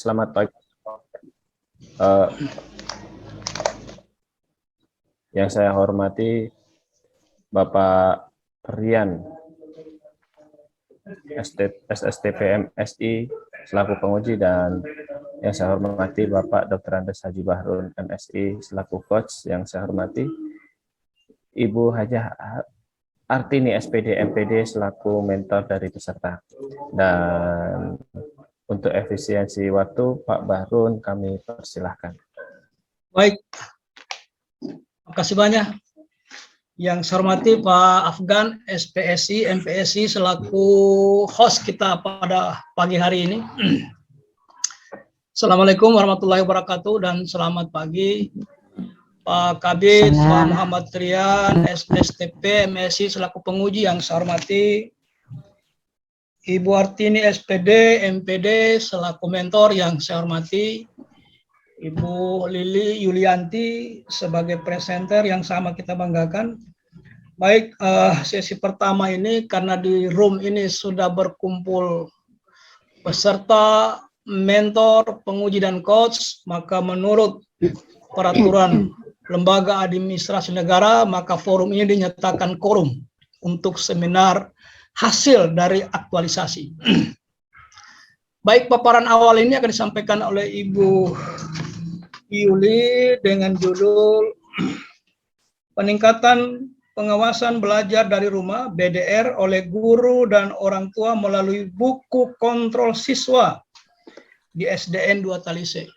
selamat pagi. Eh, yang saya hormati Bapak Rian, SSTP MSI selaku penguji, dan yang saya hormati Bapak Dr. Andes Haji Bahrun MSI selaku coach. Yang saya hormati Ibu Hajah Artini SPD MPD selaku mentor dari peserta. Dan untuk efisiensi waktu, Pak Bahrun kami persilahkan. Baik, terima kasih banyak. Yang saya hormati Pak Afgan, SPSI, MPSI selaku host kita pada pagi hari ini. Assalamualaikum warahmatullahi wabarakatuh dan selamat pagi Pak Kabid, Pak Muhammad Rian, SSTP MSI selaku penguji. Yang saya hormati Ibu Artini SPD, MPD selaku mentor. Yang saya hormati Ibu Lili Yulianti sebagai presenter yang sama kita banggakan. Baik, sesi pertama ini karena di room ini sudah berkumpul peserta, mentor, penguji, dan coach, maka menurut peraturan Lembaga Administrasi Negara, maka forum ini dinyatakan quorum untuk seminar hasil dari aktualisasi. Baik, paparan awal ini akan disampaikan oleh Ibu Yuli dengan judul Peningkatan Pengawasan Belajar dari Rumah BDR oleh guru dan orang tua melalui buku kontrol siswa di SDN 2 Talise.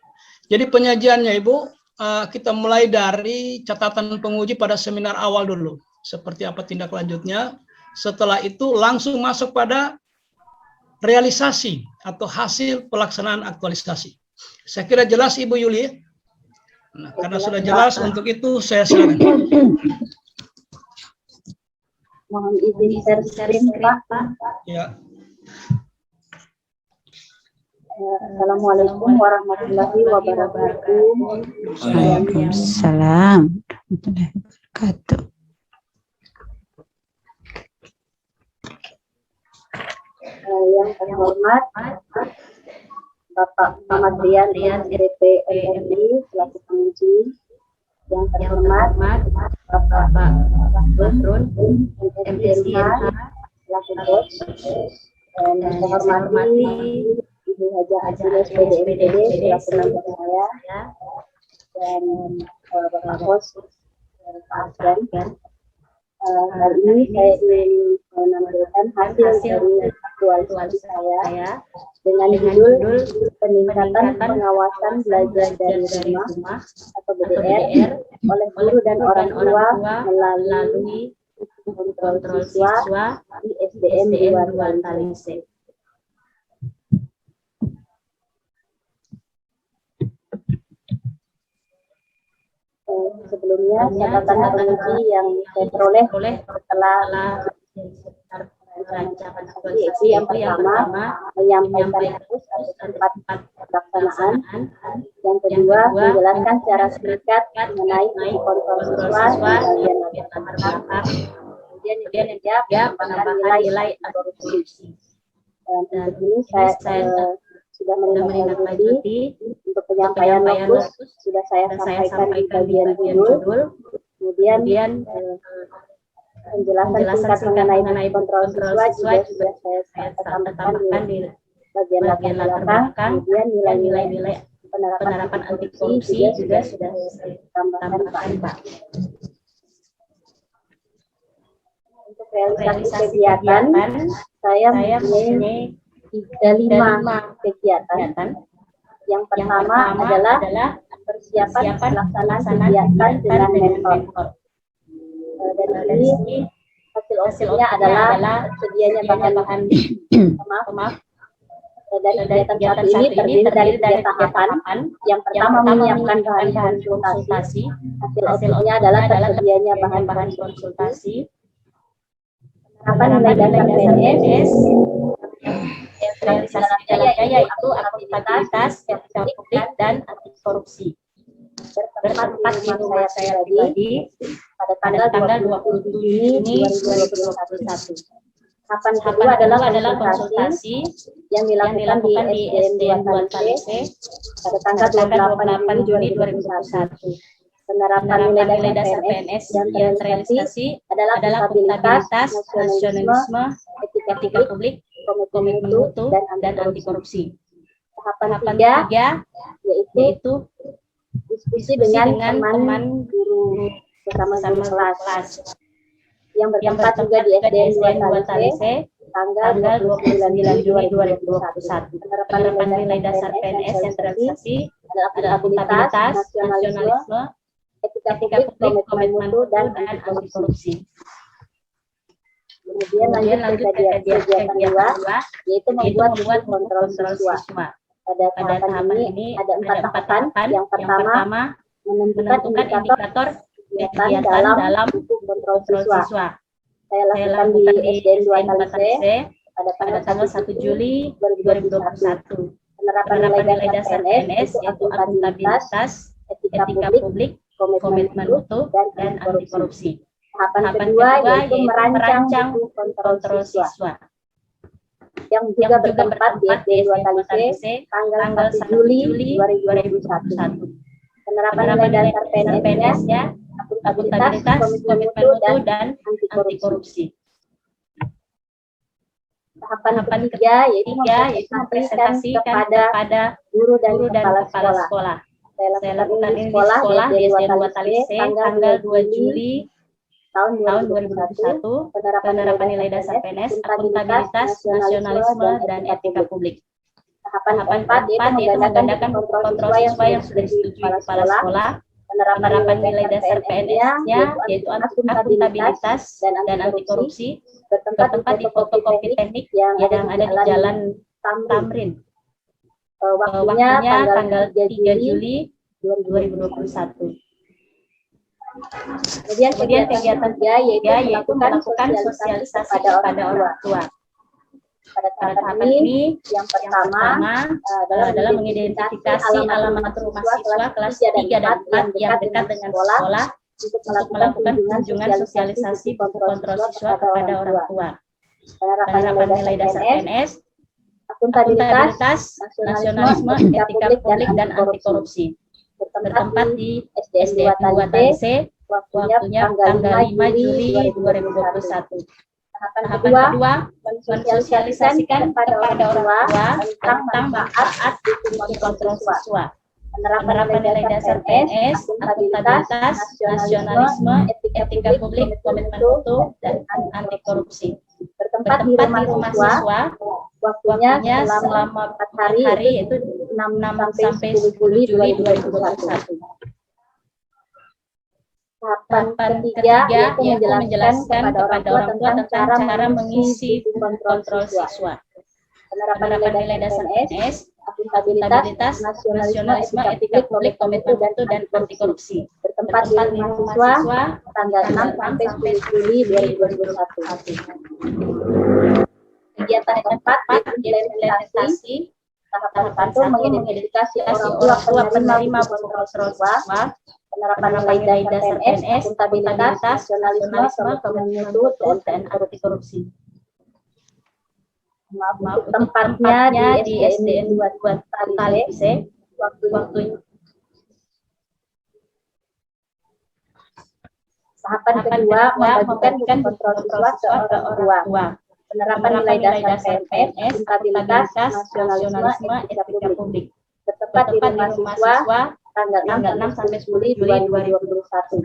Jadi penyajiannya Ibu, kita mulai dari catatan penguji pada seminar awal dulu. Seperti apa tindak lanjutnya. Setelah itu langsung masuk pada realisasi atau hasil pelaksanaan aktualisasi. Saya kira jelas Ibu Yuli. Nah, karena sudah jelas, untuk itu saya silakan. Mohon izin share screen, Pak. Ya. Assalamualaikum warahmatullahi wabarakatuh. Waalaikumsalam warahmatullahi wabarakatuh. Yang terhormat Bapak Muhammad Rian, SPP MSI selaku penguji. Yang terhormat Bapak Bahrun, MSI selaku coach. Dan yang saya hormati Ibu Hajah Artini SPD selaku mentor saya, dan Bapak host Pak Afgan. Hari ini saya ingin menampilkan hasil dari aktualisasi saya dengan judul Peningkatan Pengawasan Belajar dari Rumah atau BDR oleh guru dan orang tua melalui kontrol siswa di SDN 2 Talise. Sebelumnya catatan penguji yang saya peroleh setelah rancangan aktualisasi yang pertama menyampaikan fokus atau tempat pelaksanaan, yang kedua menjelaskan secara singkat mengenai kontrol siswa di bagian latar belakang, kemudian yang ketiga penambahan nilai atau korupsi. Dan ini saya sudah menindaklanjuti untuk penyampaian lokus sudah saya sampaikan di bagian judul, kemudian penjelasan singkat mengenai kontrol siswa juga saya tambahkan di bagian latar belakang, kemudian nilai-nilai penerapan anti korupsi juga sudah saya tambahkan, Pak. Untuk realisasi kegiatan saya mempunyai 5 kegiatan. Yang pertama adalah persiapan pelaksanaan kegiatan dengan mentor. Dan ini hasil-hasilnya adalah tersedianya bahan dari kegiatan satu ini terdiri dari 3 tahapan. Yang pertama menyiapkan bahan konsultasi. Hasil-hasilnya adalah tersedianya bahan konsultasi. Penerapan nilai dasar PNS. Realisasinya yaitu akuntabilitas, publik, dan anti korupsi. Bertempat di rumah saya pribadi pada tanggal 27 Juni 2021. Tahapan kedua adalah konsultasi yang dilakukan di SDN 2 Talise pada tanggal 28 Juli 2021. Penerapan nilai dasar PNS yang terrealisasi adalah akuntabilitas, nasionalisme, etika publik, komitmen mutu, dan anti korupsi. Tahapan ketiga yaitu diskusi dengan teman guru bersama guru kelas yang bertempat juga di SDN 2 Talise tanggal 29 Juli 2021. Penerapan nilai dasar PNS yang terrealisasi adalah akuntabilitas, nasionalisme, etika publik, komitmen mutu, dan anti korupsi. Kemudian lanjut ke kegiatan kedua, yaitu membuat kontrol siswa. Pada tahapan ini ada 4 tahapan. Yang pertama, menentukan indikator kegiatan dalam kontrol siswa. Saya lakukan di SDN 2 Talise pada tanggal 1 Juli 2021. Penerapan nilai dasar PNS yaitu akuntabilitas, etika publik, komitmen mutu, dan anti korupsi. Tahapan kedua yaitu merancang kontrol siswa yang juga bertempat di SDN 2 Talise tanggal 1 Juli 2021. Penerapan nilai dasar PNS-nya akuntabilitas, komitmen mutu, dan anti korupsi. Tahapan ketiga yaitu mempresentasikan kepada guru dan kepala sekolah. Saya lakukan ini di sekolah di SDN 2 Talise tanggal 2 Juli tahun 2021. Penerapan nilai dasar PNS, akuntabilitas, nasionalisme, dan etika publik. Tahapan keempat yaitu menggandakan kontrol siswa yang sudah disetujui kepala sekolah. Penerapan nilai dasar PNS-nya yaitu akuntabilitas dan anti korupsi bertempat di fotokopi teknik yang ada di Jalan Tamrin. Waktunya tanggal 3 Juli 2021. Kemudian kegiatan yaitu melakukan sosialisasi kepada orang tua. Pada tahapan ini, yang pertama adalah mengidentifikasi alamat rumah siswa kelas 3 dan 4 yang dekat dengan sekolah untuk melakukan kunjungan sosialisasi kontrol siswa kepada orang tua. Penerapan nilai dasar PNS, akuntabilitas, nasionalisme, etika publik, dan anti korupsi. Bertempat di SDN 2 Talise, waktunya tanggal 5 Juli 2021. Tahapan kedua, mensosialisasikan kepada orang tua tentang manfaat kontrol siswa. Penerapan nilai dasar PNS, akuntabilitas, nasionalisme, etika publik, komitmen mutu, dan anti korupsi. Bertempat di rumah siswa, waktunya selama 4 hari yaitu 6 sampai 10 Juli 2021. Tahapan ketiga yaitu menjelaskan kepada orang tua tentang cara mengisi kontrol siswa. Penerapan nilai dasar PNS, akuntabilitas, nasionalisme, etika publik, komitmen mutu, dan anti korupsi. Bertempat di rumah siswa tanggal 6 sampai 10 Juli 2021. Kegiatan keempat yaitu implementasi. Tahap 1 mengidentifikasi orang tua penerima kontrol siswa. Penerapan nilai dasar PNS, akuntabilitas, nasionalisme, komitmen mutu, dan anti korupsi. Tempatnya di SDN 2 Talise, waktunya. Tahapan kedua, membagikan kontrol siswa ke orang tua. Penerapan nilai dasar PNS, akuntabilitas, nasionalisme, etika publik. Bertempat di rumah siswa tanggal 6 sampai 10 Juli 2021.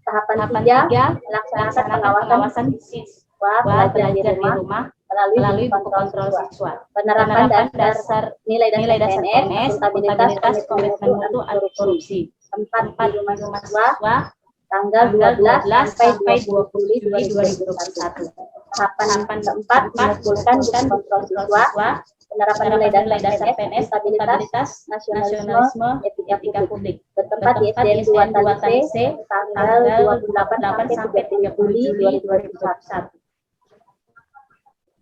Tahapan 3, melaksanakan pengawasan siswa belajar di rumah melalui buku kontrol siswa. Penerapan dasar nilai dasar PNS, akuntabilitas, komitmen mutu, anti korupsi. Tempat di rumah siswa tanggal 12 sampai 20 Juli 2021. Tahapan keempat, mengumpulkan buku kontrol siswa. Penerapan nilai dasar PNS, akuntabilitas, nasionalisme, etika publik. Bertempat di SDN 2 Talise tanggal 28 sampai 30 Juli 2021.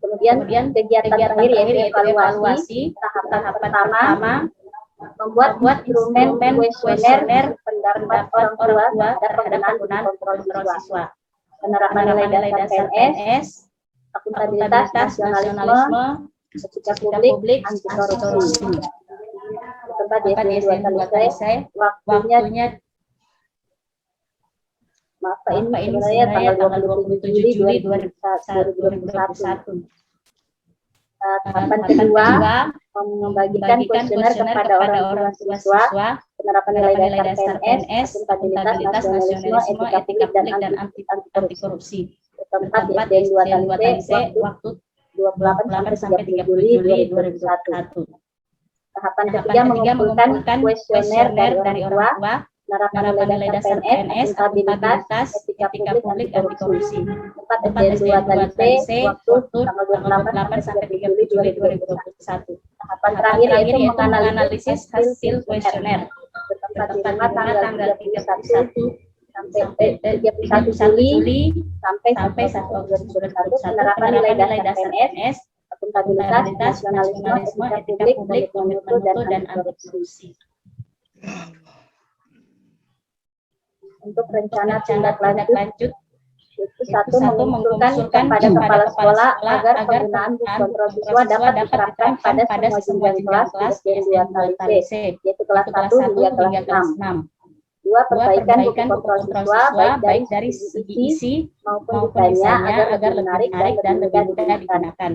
Kemudian kegiatan terakhir yaitu evaluasi. Tahap pertama, membuat instrumen kuesioner pendapat orang tua terhadap penggunaan kontrol siswa. Penerapan nilai dasar PNS, akuntabilitas, nasionalisme, etika publik, anti korupsi. Tempat di SD 2 Talise, waktunya maaf Pak, ini sebenarnya tanggal 27 Juli 2021. Tahapan kedua, membagikan kuesioner kepada orang tua siswa, penerapan nilai dasar PNS, akuntabilitas, nasionalisme, etika publik, dan anti korupsi. Tempat di SD 2 Talise, waktu 28 sampai 30 Juli 2021. Tahapan ketiga, mengumpulkan kuesioner dari orang tua, penerapan nilai dasar PNS, akuntabilitas, etika publik, anti korupsi. Tempat SD 2 Talise, waktu tanggal 28 sampai 30 Juli 2021. Tahapan terakhir yaitu menganalisis hasil kuesioner. Tempat di rumah tanggal 31 sampai 31 Juli sampai 1 Agustus 2021. Penerapan nilai dasar PNS, akuntabilitas, nasionalisme, etika publik, mutu dan anti korupsi. Untuk rencana tindak lanjut itu satu, mengusulkan kepada kepala sekolah agar penggunaan bus kontrol siswa dapat diterapkan pada semua jenjang kelas di SD 2 Talise, yaitu kelas 1 hingga kelas 6. Dua, perbaikan buku kontrol siswa baik dari segi isi maupun desainnya agar lebih menarik dan lebih mudah digunakan.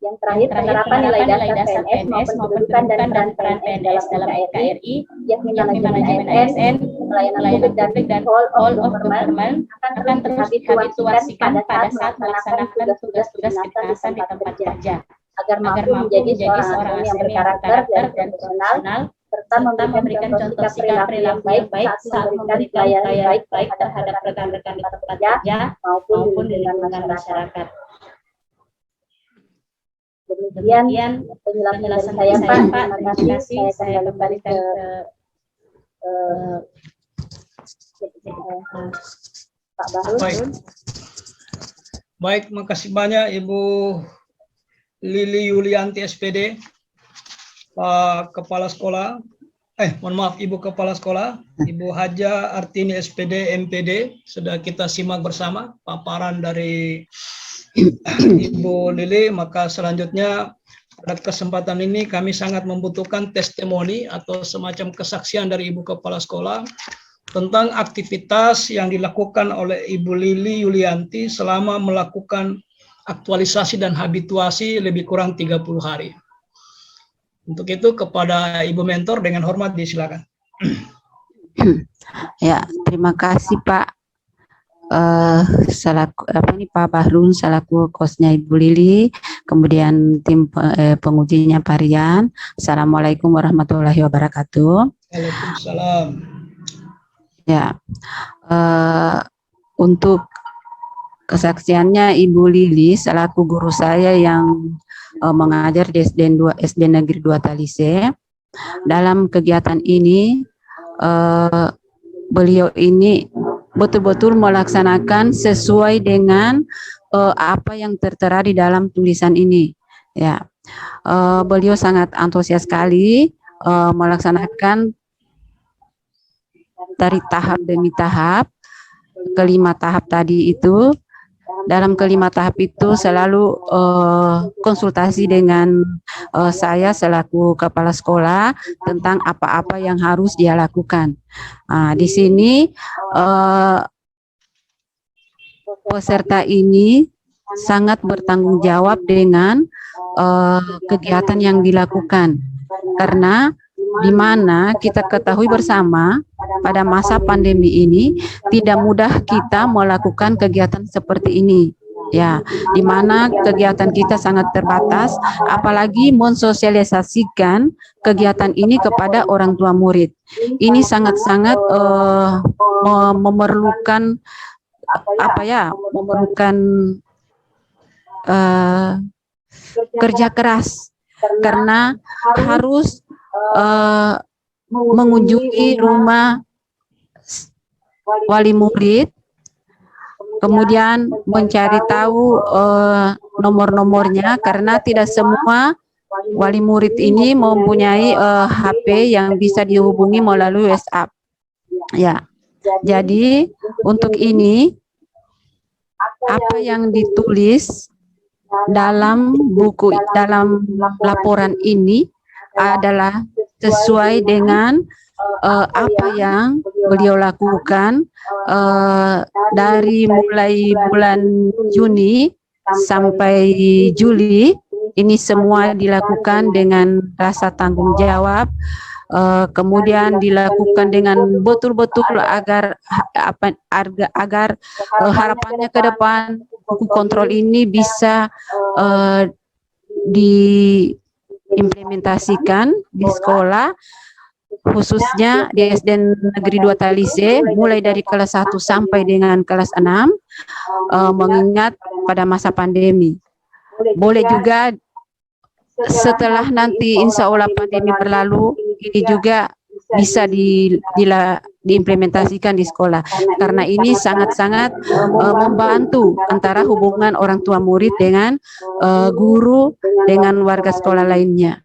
Yang terakhir, penerapan nilai dasar PNS maupun kedudukan dan peran PNS dalam NKRI, yakni manajemen ASN, pelayanan publik dan whole of government akan terus dihabituasikan pada saat melaksanakan tugas-tugas kedinasan di tempat kerja, agar mampu menjadi seorang ASN yang berkarakter dan profesional, serta memberikan contoh sikap perilaku yang baik saat memberikan pelayanan baik terhadap rekan-rekan di tempat kerja maupun di lingkungan masyarakat. Demikian penjelasan saya Pak. Terima kasih. Saya kembalikan ke Pak Bahrun. Baik, makasih banyak Ibu Lili Yulianti SPD, Pak Kepala Sekolah. Mohon maaf Ibu Kepala Sekolah, Ibu Haja Artini SPD MPD. Sudah kita simak bersama paparan dari Ibu Lili. Maka selanjutnya pada kesempatan ini kami sangat membutuhkan testimoni atau semacam kesaksian dari Ibu Kepala Sekolah tentang aktivitas yang dilakukan oleh Ibu Lili Yulianti selama melakukan aktualisasi dan habituasi lebih kurang 30 hari. Untuk itu kepada Ibu Mentor dengan hormat disilakan. Ya, terima kasih Pak. Selaku Pak Bahrun selaku kosnya Ibu Lili, kemudian tim pengujinya Pak Rian. Assalamualaikum warahmatullahi wabarakatuh. Waalaikumsalam. Ya, untuk kesaksiannya Ibu Lili selaku guru saya yang mengajar di SD Negeri 2 Talise. Dalam kegiatan ini beliau ini betul-betul melaksanakan sesuai dengan apa yang tertera di dalam tulisan ini. Ya, beliau sangat antusias sekali melaksanakan dari tahap demi tahap. Kelima tahap tadi itu, dalam kelima tahap itu selalu konsultasi dengan saya selaku kepala sekolah tentang apa-apa yang harus dia lakukan. Di sini peserta ini sangat bertanggung jawab dengan kegiatan yang dilakukan, karena di mana kita ketahui bersama pada masa pandemi ini tidak mudah kita melakukan kegiatan seperti ini. Ya, di mana kegiatan kita sangat terbatas, apalagi mensosialisasikan kegiatan ini kepada orang tua murid. Ini sangat-sangat memerlukan memerlukan kerja keras, karena harus mengunjungi rumah wali murid, kemudian mencari tahu nomor-nomornya, karena tidak semua wali murid ini mempunyai HP yang bisa dihubungi melalui WhatsApp. Ya, jadi untuk ini apa yang ditulis dalam laporan ini adalah sesuai dengan apa yang beliau lakukan dari mulai bulan Juni sampai Juli. Ini semua dilakukan dengan rasa tanggung jawab, kemudian dilakukan dengan betul-betul agar harapannya ke depan buku kontrol ini bisa diimplementasikan di sekolah, khususnya di SD Negeri 2 Talise, mulai dari kelas 1 sampai dengan kelas 6, mengingat pada masa pandemi. Boleh juga setelah nanti insya Allah pandemi berlalu, ini juga bisa diimplementasikan di sekolah, karena ini sangat-sangat membantu antara hubungan orang tua murid dengan guru dengan warga sekolah lainnya.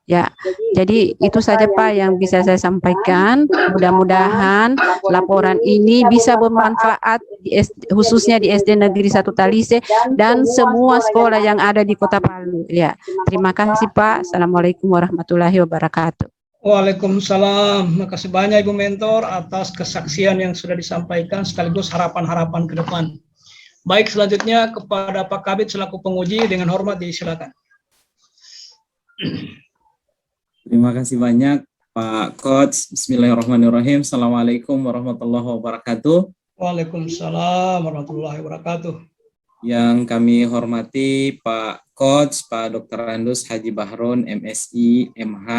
Ya, jadi itu saja Pak yang bisa saya sampaikan. Mudah-mudahan laporan ini bisa bermanfaat khususnya di SD Negeri 1 Talise dan semua sekolah yang ada di Kota Palu. Ya, terima kasih Pak. Assalamualaikum warahmatullahi wabarakatuh. Waalaikumsalam. Terima kasih banyak Ibu Mentor atas kesaksian yang sudah disampaikan sekaligus harapan-harapan ke depan. Baik, selanjutnya kepada Pak Kabid selaku penguji, dengan hormat disilakan. Terima kasih banyak Pak Coach. Bismillahirrahmanirrahim. Assalamualaikum warahmatullahi wabarakatuh. Waalaikumsalam warahmatullahi wabarakatuh. Yang kami hormati Pak Coach, Pak Dr. Andus Haji Bahrun, MSI, MH,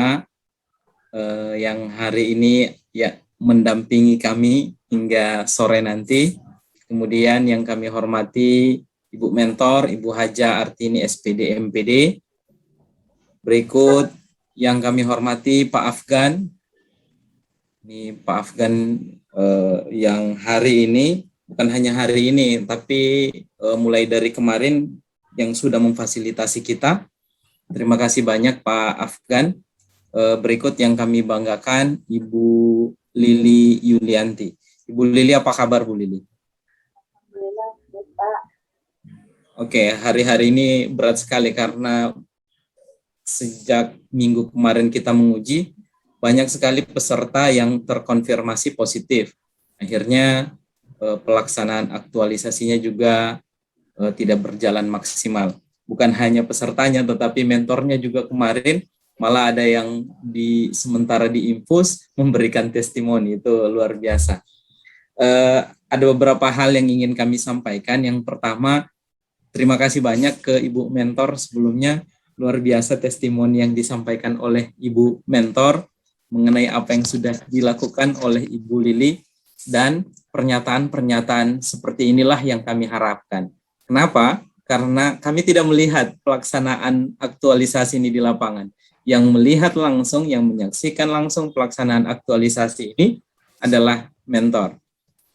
yang hari ini ya mendampingi kami hingga sore nanti. Kemudian yang kami hormati Ibu Mentor, Ibu Haja Artini SPD MPD. Berikut yang kami hormati Pak Afgan. Ini Pak Afgan yang hari ini, bukan hanya hari ini, tapi mulai dari kemarin yang sudah memfasilitasi kita. Terima kasih banyak Pak Afgan. Berikut yang kami banggakan Ibu Lili Yulianti. Ibu Lili, apa kabar Bu Lili? Oke, hari-hari ini berat sekali karena sejak minggu kemarin kita menguji, banyak sekali peserta yang terkonfirmasi positif. Akhirnya pelaksanaan aktualisasinya juga tidak berjalan maksimal. Bukan hanya pesertanya, tetapi mentornya juga kemarin malah ada yang sementara di infus memberikan testimoni. Itu luar biasa. Ada beberapa hal yang ingin kami sampaikan. Yang pertama, terima kasih banyak ke Ibu Mentor sebelumnya. Luar biasa testimoni yang disampaikan oleh Ibu Mentor mengenai apa yang sudah dilakukan oleh Ibu Lili, dan pernyataan-pernyataan seperti inilah yang kami harapkan. Kenapa? Karena kami tidak melihat pelaksanaan aktualisasi ini di lapangan. Yang melihat langsung, yang menyaksikan langsung pelaksanaan aktualisasi ini adalah mentor.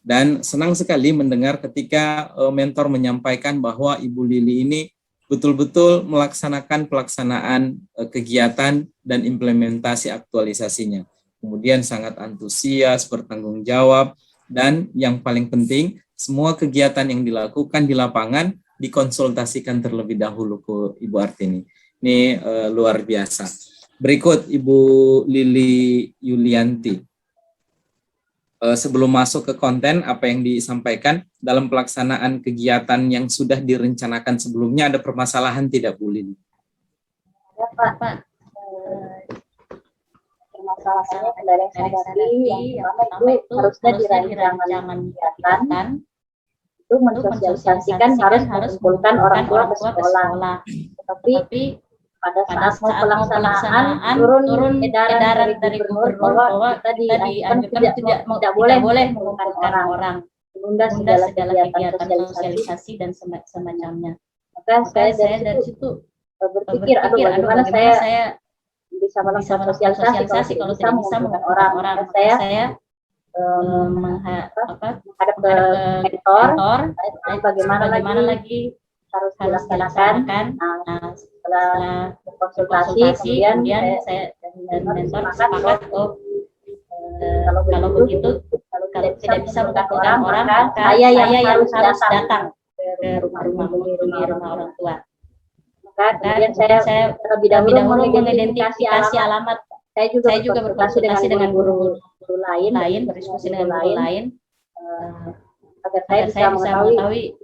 Dan senang sekali mendengar ketika mentor menyampaikan bahwa Ibu Lili ini betul-betul melaksanakan pelaksanaan kegiatan dan implementasi aktualisasinya. Kemudian sangat antusias, bertanggung jawab, dan yang paling penting, semua kegiatan yang dilakukan di lapangan dikonsultasikan terlebih dahulu ke Ibu Artini. Ini luar biasa. Berikut Ibu Lili Yulianti. Sebelum masuk ke konten, apa yang disampaikan dalam pelaksanaan kegiatan yang sudah direncanakan sebelumnya, ada permasalahan tidak Bu Lili? Ya Pak, permasalahannya kendala yang saya hadapi, yang pertama itu harusnya di rancangan kegiatan itu mensosialisasikan harus mengumpulkan orang tua ke sekolah. Tetapi pada saat mau pelaksanaan turun edaran dari gubernur bahwa kita dianjurkan tidak boleh mengumpulkan orang, menunda segala kegiatan sosialisasi dan semacamnya. Maka saya dari situ berpikir, bagaimana saya bisa melakukan sosialisasi kalau tidak bisa mengumpulkan orang. Saya menghadap ke mentor, bagaimana lagi harus dilaksanakan. Setelah konsultasi, kemudian saya dan mentor sepakat, kalau begitu, kalau tidak bisa mengumpulkan orang, maka saya yang harus datang ke rumah orang tua. maka kemudian saya terlebih dahulu mengidentifikasi alamat. Saya juga berkonsultasi dengan guru lain, berdiskusi dengan guru lain, agar saya bisa mengetahui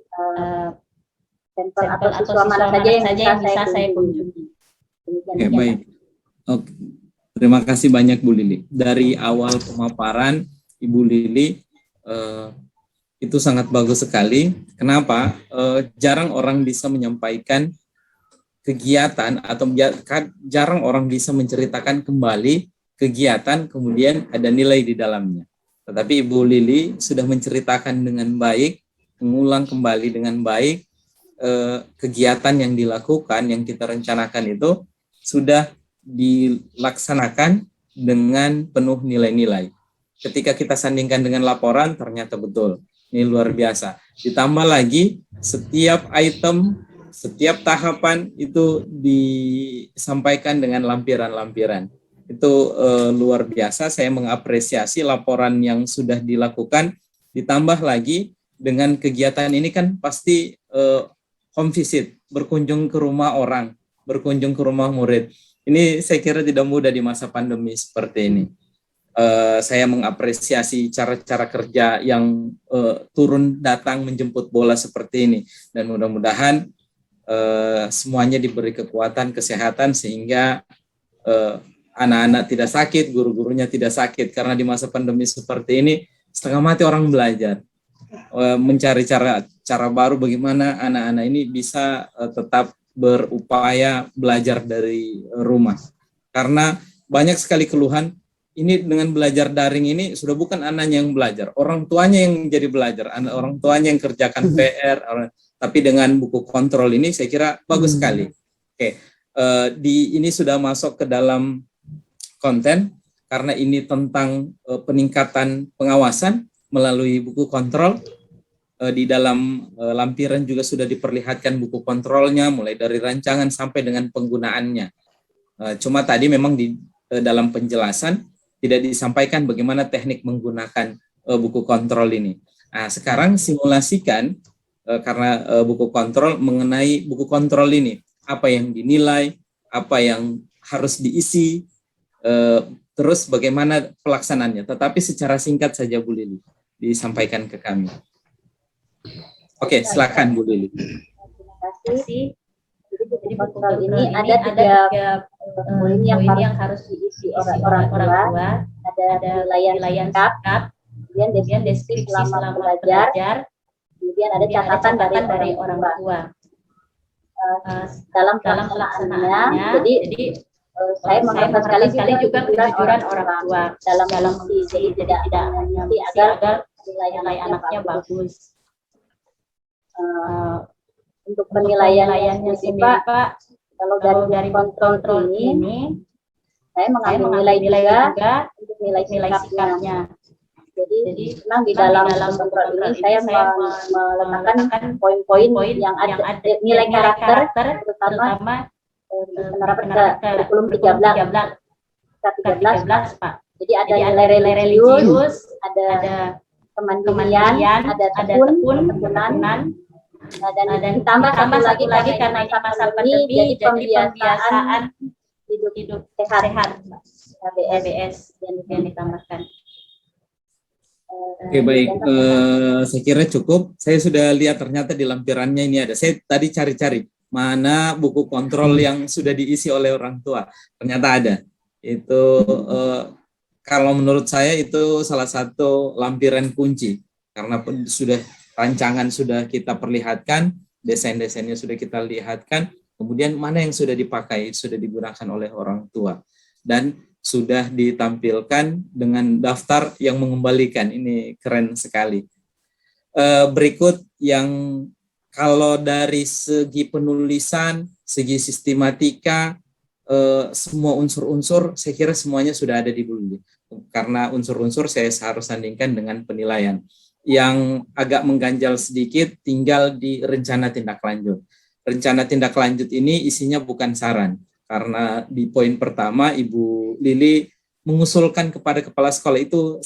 sampel atau siswa mana saja yang bisa saya kunjungi. Oke, baik. Oke. Terima kasih banyak Bu Lili. Dari awal pemaparan Ibu Lili itu sangat bagus sekali. Kenapa? Jarang orang bisa menyampaikan kegiatan atau jarang orang bisa menceritakan kembali kegiatan kemudian ada nilai di dalamnya. Tetapi Ibu Lili sudah menceritakan dengan baik, mengulang kembali dengan baik kegiatan yang dilakukan, yang kita rencanakan itu sudah dilaksanakan dengan penuh nilai-nilai. Ketika kita sandingkan dengan laporan, ternyata betul. Ini luar biasa. Ditambah lagi, setiap item, setiap tahapan itu disampaikan dengan lampiran-lampiran. Itu luar biasa. Saya mengapresiasi laporan yang sudah dilakukan. Ditambah lagi dengan kegiatan ini kan pasti home visit, berkunjung ke rumah orang, berkunjung ke rumah murid. Ini saya kira tidak mudah di masa pandemi seperti ini. Saya mengapresiasi cara-cara kerja yang turun datang menjemput bola seperti ini. Dan mudah-mudahan semuanya diberi kekuatan, kesehatan, sehingga anak-anak tidak sakit, guru-gurunya tidak sakit. Karena di masa pandemi seperti ini, setengah mati orang belajar. Mencari cara baru bagaimana anak-anak ini bisa tetap berupaya belajar dari rumah. Karena banyak sekali keluhan, ini dengan belajar daring ini sudah bukan anaknya yang belajar, orang tuanya yang jadi belajar, orang tuanya yang kerjakan PR, tapi dengan buku kontrol ini saya kira bagus sekali. Oke, ini sudah masuk ke dalam konten, karena ini tentang peningkatan pengawasan melalui buku kontrol. Di dalam lampiran juga sudah diperlihatkan buku kontrolnya, mulai dari rancangan sampai dengan penggunaannya. Cuma tadi memang di dalam penjelasan tidak disampaikan bagaimana teknik menggunakan buku kontrol ini. Nah, sekarang simulasikan karena buku kontrol, mengenai buku kontrol ini, apa yang dinilai, apa yang harus diisi, terus bagaimana pelaksanaannya. Tetapi secara singkat saja Bu Lili disampaikan ke kami. Oke, silakan Bu Lili. Terima kasih. Jadi buku kontrol ini ada tiga poin yang harus diisi oleh orang tua. Ada nilaian sikap, kemudian deskripsi selama belajar, kemudian ada catatan dari orang tua. Dalam pelaksanaannya, jadi saya mengharapkan sekali juga kejujuran orang tua dalam jadi tidak nanti agar nilai anaknya bagus. Untuk penilaiannya sendiri Pak, kalau dari kontrol ini saya mengambil nilai juga untuk nilai sikapnya. Jadi memang di dalam kontrol ini saya meletakkan poin-poin yang ada nilai karakter, terutama penerapan kurikulum 13 Pak. Jadi ada nilai religius, ada kemandirian, ada tekunan, dan ditambah satu lagi karena ini masa pandemi, jadi pembiasaan hidup sehat, HBS yang ditambahkan. Oke, baik, saya kira cukup. Saya sudah lihat ternyata di lampirannya ini ada. Saya tadi cari-cari mana buku kontrol yang sudah diisi oleh orang tua. Ternyata ada. Itu kalau menurut saya itu salah satu lampiran kunci, karena sudah rancangan sudah kita perlihatkan, desain-desainnya sudah kita lihatkan, kemudian mana yang sudah dipakai, sudah digunakan oleh orang tua, dan sudah ditampilkan dengan daftar yang mengembalikan. Ini keren sekali. Berikut yang kalau dari segi penulisan, segi sistematika, semua unsur-unsur saya kira semuanya sudah ada di buku. Karena unsur-unsur saya harus sandingkan dengan penilaian. Yang agak mengganjal sedikit tinggal di rencana tindak lanjut. Rencana tindak lanjut ini isinya bukan saran, karena di poin pertama Ibu Lili mengusulkan kepada kepala sekolah itu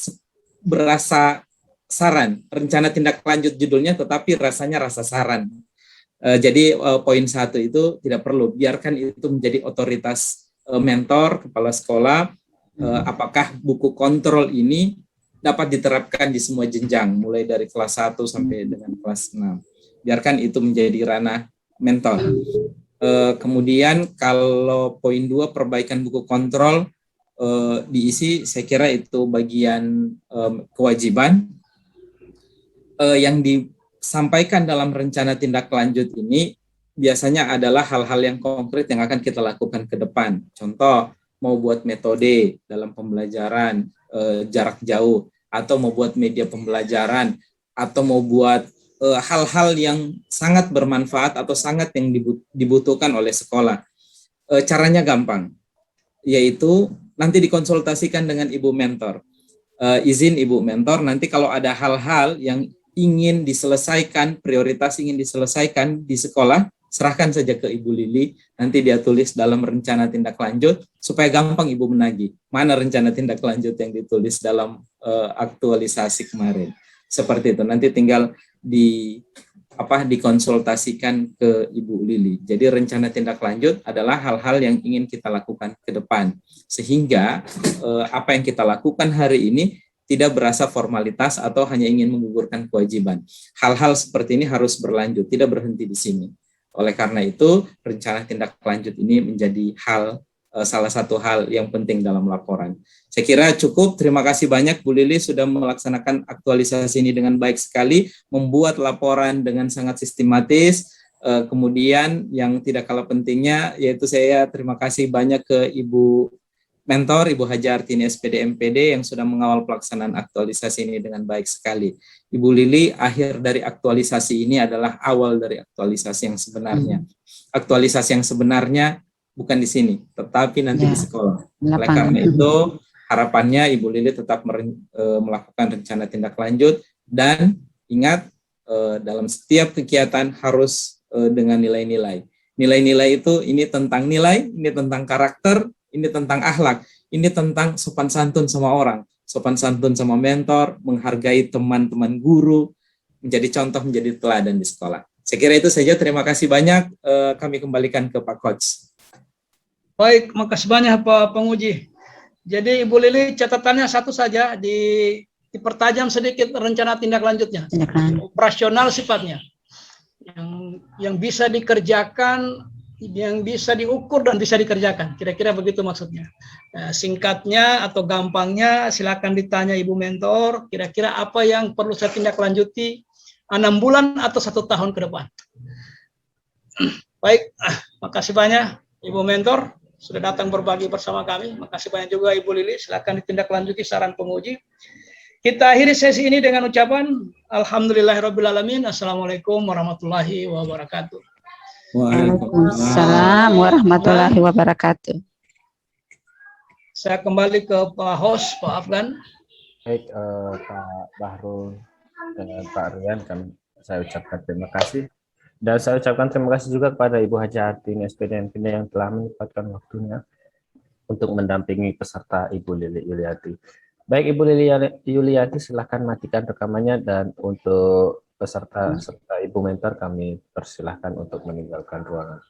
berasa saran. Rencana tindak lanjut judulnya, tetapi rasanya rasa saran. Jadi poin 1 itu tidak perlu, biarkan itu menjadi otoritas mentor, kepala sekolah, apakah buku kontrol ini dapat diterapkan di semua jenjang, mulai dari kelas 1 sampai dengan kelas 6. Biarkan itu menjadi ranah mentor. Kemudian kalau poin 2, perbaikan buku kontrol, diisi, saya kira itu bagian kewajiban. Yang disampaikan dalam rencana tindak lanjut ini biasanya adalah hal-hal yang konkret yang akan kita lakukan ke depan. Contoh, mau buat metode dalam pembelajaran jarak jauh, atau mau buat media pembelajaran, atau mau buat hal-hal yang sangat bermanfaat atau sangat yang dibutuhkan oleh sekolah. Caranya gampang, yaitu nanti dikonsultasikan dengan ibu mentor. Izin ibu mentor, nanti kalau ada hal-hal yang ingin diselesaikan, prioritas ingin diselesaikan di sekolah, serahkan saja ke Ibu Lili, nanti dia tulis dalam rencana tindak lanjut, supaya gampang Ibu menagih. Mana rencana tindak lanjut yang ditulis dalam aktualisasi kemarin. Seperti itu, nanti tinggal dikonsultasikan ke Ibu Lili. Jadi rencana tindak lanjut adalah hal-hal yang ingin kita lakukan ke depan. Sehingga apa yang kita lakukan hari ini tidak berasa formalitas atau hanya ingin menggugurkan kewajiban. Hal-hal seperti ini harus berlanjut, tidak berhenti di sini. Oleh karena itu, rencana tindak lanjut ini menjadi salah satu hal yang penting dalam laporan. Saya kira cukup. Terima kasih banyak Bu Lili sudah melaksanakan aktualisasi ini dengan baik sekali, membuat laporan dengan sangat sistematis. Kemudian yang tidak kalah pentingnya, yaitu saya terima kasih banyak ke Ibu Mentor, Ibu Haja Artini SPD MPD yang sudah mengawal pelaksanaan aktualisasi ini dengan baik sekali. Ibu Lili, akhir dari aktualisasi ini adalah awal dari aktualisasi yang sebenarnya. Aktualisasi yang sebenarnya bukan di sini, tetapi nanti di sekolah. Oleh karena itu, harapannya Ibu Lili tetap melakukan rencana tindak lanjut, dan ingat, dalam setiap kegiatan harus dengan nilai-nilai. Nilai-nilai itu, ini tentang nilai, ini tentang karakter, ini tentang akhlak, ini tentang sopan santun sama orang, sopan santun sama mentor, menghargai teman-teman guru, menjadi contoh, menjadi teladan di sekolah. Saya kira itu saja, terima kasih banyak. Kami kembalikan ke Pak Coach. Baik, makasih banyak Pak Penguji. Jadi Ibu Lili, catatannya satu saja, dipertajam sedikit rencana tindak lanjutnya. Operasional sifatnya, yang bisa dikerjakan, yang bisa diukur dan bisa dikerjakan. Kira-kira begitu maksudnya. Singkatnya atau gampangnya, silakan ditanya Ibu Mentor, kira-kira apa yang perlu saya tindak lanjuti 6 bulan atau 1 tahun ke depan. Baik, makasih banyak Ibu Mentor sudah datang berbagi bersama kami. Makasih banyak juga Ibu Lili, silakan ditindaklanjuti saran penguji. Kita akhiri sesi ini dengan ucapan Alhamdulillahirrabbilalamin. Assalamualaikum warahmatullahi wabarakatuh. Waalaikumsalam warahmatullahi wabarakatuh. Saya kembali ke Pak Host, Pak Afgan. Baik, Pak Bahrul dan Pak Rian, saya ucapkan terima kasih. Dan saya ucapkan terima kasih juga kepada Ibu Haja Artini SPD MPD yang telah menyempatkan waktunya untuk mendampingi peserta Ibu Lili Yuliati. Baik, Ibu Lili Yuliati, silahkan matikan rekamannya, dan untuk peserta Ibu Mentor kami persilahkan untuk meninggalkan ruangan.